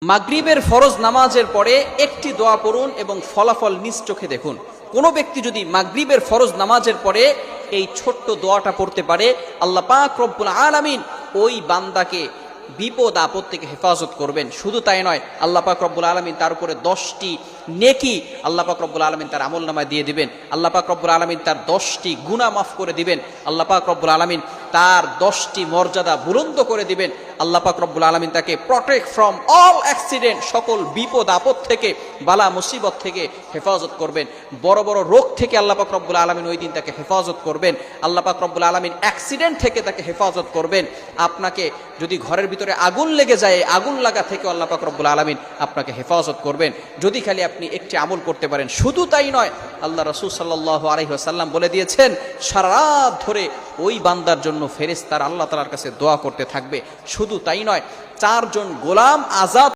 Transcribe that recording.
মাগরিবের ফরজ নামাজের পরে একটি দোয়া পড়ুন এবং ফলাফল নিজ চোখে দেখুন। কোনো ব্যক্তি যদি মাগরিবের ফরজ নামাজের পরে এই ছোট্ট দোয়াটা পড়তে পারে, আল্লাহ পাক রব্বুল আলামিন ওই বান্দাকে বিপদ আপদ থেকে হেফাজত করবেন। শুধু তাই নয়, আল্লাহ পাক রব্বুল আলামিন তার উপরে 10টি নেকি আল্লাহ পাক রব্বুল আলামিন তার আমলনামায় দিয়ে দিবেন। আল্লাহ পাক রব্বুল আলামিন তার 10টি গুনাহ মাফ করে দিবেন। আল্লাহ পাক রব্বুল আলামিন তার 10টি মর্যাদা বুলন্দ করে দিবেন। আল্লাহ পাক রব্বুল আলামিন তাকে প্রটেক্ট ফ্রম অল অ্যাক্সিডেন্ট, সকল বিপদ আপদ থেকে, বালা মুসিবত থেকে হেফাজত করবেন। বড় বড় রোগ থেকে আল্লাহ পাক রব্বুল আলামিন ওই দিন তাকে হেফাজত করবেন। আল্লাহ পাক রব্বুল আলামিন অ্যাক্সিডেন্ট থেকে তাকে হেফাজত করবেন। আপনাকে যদি ঘরের ভিতরে আগুন লেগে যায়, আগুন লাগা থেকে আল্লাহ পাক রব্বুল আলামিন আপনাকে হেফাজত করবেন, যদি খালি আপনি একটি আমল করতে পারেন। শুধু তাই নয়, আল্লাহ রাসূল সাল্লাল্লাহু আলাইহি ওয়াসাল্লাম বলে দিয়েছেন, সারা রাত ধরে ওই বান্দার জন্য ফেরেশতারা আল্লাহ তাআলার কাছে দোয়া করতে থাকবে। শুধু তাই নয়, 4 জন গোলাম আজাদ